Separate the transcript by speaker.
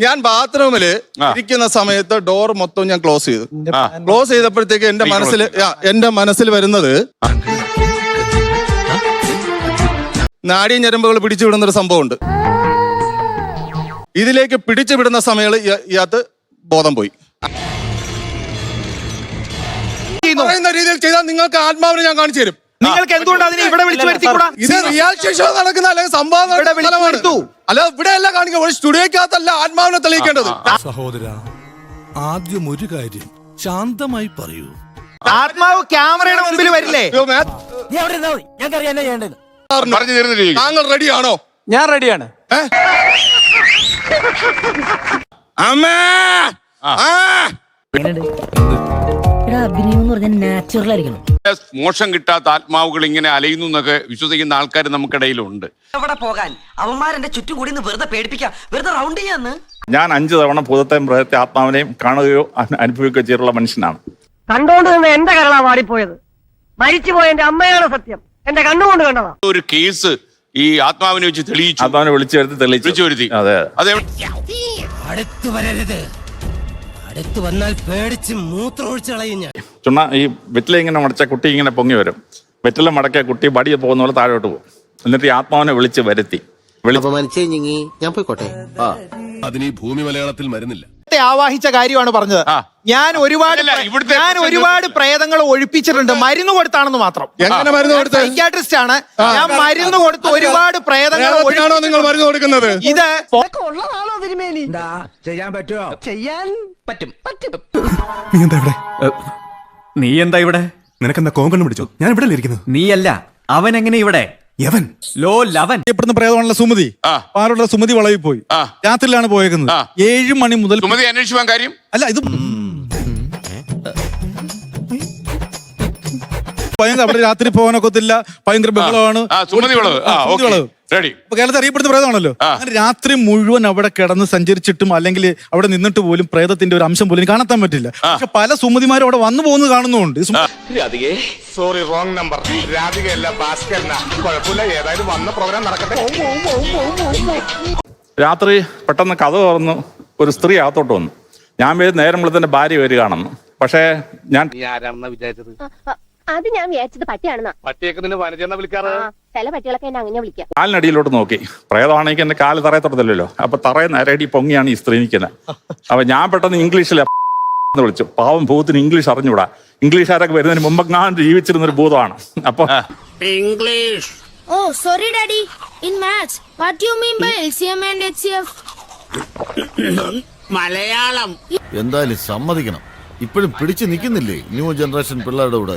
Speaker 1: ഞാൻ ബാത്റൂമില് ഇരിക്കുന്ന സമയത്ത് ഡോർ മൊത്തം ഞാൻ ക്ലോസ് ചെയ്തപ്പോഴത്തേക്ക് എന്റെ മനസ്സിൽ വരുന്നത് നാഡീ ഞരമ്പുകൾ പിടിച്ചുവിടുന്ന ഒരു സംഭവമുണ്ട്. ഇതിലേക്ക് പിടിച്ചുവിടുന്ന സമയത്ത് ഇയാൾക്ക് ബോധം പോയി. പറയുന്ന രീതിയിൽ ചെയ്താൽ നിങ്ങൾക്ക് ആത്മാവിനെ ഞാൻ കാണിച്ചു തരും.
Speaker 2: നിങ്ങൾക്ക് എന്തുകൊണ്ട് അതിനെ ഇവിടെ വിളിച്ചു വരുത്തിക്കൂടാ?
Speaker 1: ഇത് റിയാലിറ്റി ഷോ നടക്കുന്ന അല്ലെങ്കിൽ സംഭവം അല്ല, ഇവിടെ അല്ല കാണിക്കുക, സ്റ്റുഡിയോക്കകത്തല്ല ആത്മാവിനെ തെളിയിക്കേണ്ടത്.
Speaker 3: സഹോദര, ആദ്യം ഒരു കാര്യം ശാന്തമായി പറയൂ.
Speaker 2: ആത്മാവ് ക്യാമറയുടെ മുമ്പിൽ വരില്ലേ?
Speaker 1: താങ്കൾ റെഡിയാണോ?
Speaker 2: ഞാൻ റെഡിയാണ്.
Speaker 4: മോശം കിട്ടാത്ത ആത്മാവുകൾ ഇങ്ങനെ അലയുന്നു എന്നൊക്കെ വിശ്വസിക്കുന്ന ആൾക്കാർ നമുക്കിടയിലുണ്ട്.
Speaker 5: എവിടെ പോകാൻ അവന്മാരെന്റെ ചുറ്റും കൂടി വെറുതെ പേടിപ്പിക്കാം, വെറുതെ റൗണ്ട് ചെയ്യാന്ന്.
Speaker 6: ഞാൻ 5 തവണ ഭൂതത്തെയും മൃഗത്തെ ആത്മാവിനെയും കാണുകയോ അനുഭവിക്കുകയോ ചെയ്തിട്ടുള്ള മനുഷ്യനാണ്.
Speaker 7: കണ്ടോണ്ട് നിന്ന് എന്റെ കരളാ വാടിപ്പോയത്. മരിച്ചുപോയ എന്റെ അമ്മയാണ് സത്യം, എന്റെ കണ്ണുകൊണ്ട് കണ്ടതാ.
Speaker 4: ഒരു കേസ് ഈ ആത്മാവിനെ വെച്ച് തെളിയിച്ചു.
Speaker 6: ആത്മാവിനെ വിളിച്ചു വരുത്തി. അതെ,
Speaker 4: അതെ.
Speaker 5: അടുത്ത് വരരുത്, അടുത്ത് വന്നാൽ പേടിച്ച് മൂത്രമൊഴിച്ച് കളയും ഞാൻ.
Speaker 6: ചുണ്ണ ഈ വെറ്റില ഇങ്ങനെ മടച്ച കുട്ടി ഇങ്ങനെ പൊങ്ങി വരും. വെറ്റില മടക്കിയ കുട്ടി ബടിയെ പോകുന്ന പോലെ താഴോട്ട് പോകും. എന്നിട്ട് ഈ ആത്മാവിനെ വിളിച്ച് വരുത്തി.
Speaker 5: ഞാൻ പോയിക്കോട്ടെ.
Speaker 3: അതിന് ഈ ഭൂമി മലയാളത്തിൽ മരുന്നില്ല.
Speaker 2: ആവാഹിച്ച കാര്യമാണ് പറഞ്ഞത്. ഞാൻ ഒരുപാട് പ്രേതങ്ങൾ ഒഴിപ്പിച്ചിട്ടുണ്ട്, മരുന്ന് കൊടുത്താണെന്ന് മാത്രം.
Speaker 1: എങ്ങനെ മരുന്ന് കൊടുത്ത്?
Speaker 2: സൈക്യാട്രിസ്റ്റ് ആണ് ഞാൻ. മരുന്ന് കൊടുത്ത് ഒരുപാട് പ്രേതങ്ങൾ
Speaker 1: നിങ്ങൾ മരുന്ന് കൊടുക്കുന്നത്.
Speaker 2: ഇത്
Speaker 7: ഉള്ളതാണോ തിരുമേനി?
Speaker 5: ചെയ്യാൻ പറ്റുമോ?
Speaker 7: ചെയ്യാൻ പറ്റും.
Speaker 3: നീ എന്താ ഇവിടെ?
Speaker 8: നീ എന്താ ഇവിടെ?
Speaker 3: നിനക്കെന്താ കോങ്കണ്ണ് പിടിച്ചോ? ഞാൻ ഇവിടെ ഇരിക്കുന്നത്.
Speaker 8: നീയല്ല, അവൻ എങ്ങനെ ഇവിടെ?
Speaker 3: യവൻ
Speaker 8: ലോ ലവൻ.
Speaker 9: ഇവിടുന്ന് പ്രേതമാണല്ലോ സുമതി. പാറുള്ള സുമതി വളവി പോയി. രാത്രിയിലാണ് പോയേക്കുന്നത്. 7 മണി മുതൽ
Speaker 4: സുമതി അന്വേഷിക്കാൻ കാര്യം
Speaker 9: അല്ല, ഇത് ഭയങ്കര അവിടെ രാത്രി പോകാനൊക്കത്തില്ല, ഭയങ്കര ബഹളമാണ്. കേരളത്തിൽ അറിയപ്പെടുന്ന പ്രേതമാണല്ലോ. അങ്ങനെ രാത്രി മുഴുവൻ അവിടെ കിടന്ന് സഞ്ചരിച്ചിട്ടും അല്ലെങ്കിൽ അവിടെ നിന്നിട്ട് പോലും പ്രേതത്തിന്റെ ഒരു അംശം പോലും കാണാൻ പറ്റില്ല. പക്ഷെ പല സുമതിമാരും അവിടെ വന്നു പോകുന്നത് കാണുന്നുണ്ട്.
Speaker 1: Sorry, wrong number. രാധികയല്ല, ഭാസ്കരനാ. കുഴപ്പമില്ല, ഏതായാലും വന്ന പ്രോഗ്രാം നടക്കട്ടെ.
Speaker 6: രാത്രി പെട്ടെന്ന് കഥ തുറന്നു ഒരു സ്ത്രീ അകത്തോട്ട് വന്നു. ഞാൻ നേരം വിളിച്ചെന്റെ ഭാര്യ വരികയാണെന്ന്. പക്ഷേ ഞാൻ
Speaker 10: വിചാരിച്ചത് അത് ഞാൻ വിചാരിച്ചത് പട്ടിയാണെന്നാ.
Speaker 4: പട്ടിയൊക്കെ നിന്നെ വനജെന്നാ വിളിക്കാറ്.
Speaker 10: ചില പട്ടികളൊക്കെ എന്നെ അങ്ങനെ വിളിക്കാം.
Speaker 6: കാലിനടിയിലോട്ട് നോക്കി. പ്രേതമാണെങ്കിൽ എന്റെ കാല് തറയെ തൊടത്തില്ലല്ലോ. അപ്പൊ തറയെ നേരടി പൊങ്ങിയാണ് ഈ സ്ത്രീ നിൽക്കുന്നത്. അപ്പൊ ഞാൻ പെട്ടെന്ന് ഇംഗ്ലീഷിൽ വിളിച്ചു. പാവം ഭൂതത്തിന് ഇംഗ്ലീഷ് അറിഞ്ഞൂടാ. ഇംഗ്ലീഷുകാരൊക്കെ വരുന്നതിന് മുമ്പ് ഞാൻ ജീവിച്ചിരുന്നൊരു ഭൂതമാണ്. അപ്പൊ
Speaker 5: English.
Speaker 10: Oh sorry daddy, in maths what you mean by LCM and HCF?
Speaker 5: Malayalam.
Speaker 11: എന്തായാലും സമ്മതിക്കണം, ഇപ്പോഴും പിടിച്ചു നിൽക്കുന്നില്ലേ ന്യൂ ജനറേഷൻ പിള്ളേരുടെ കൂടെ.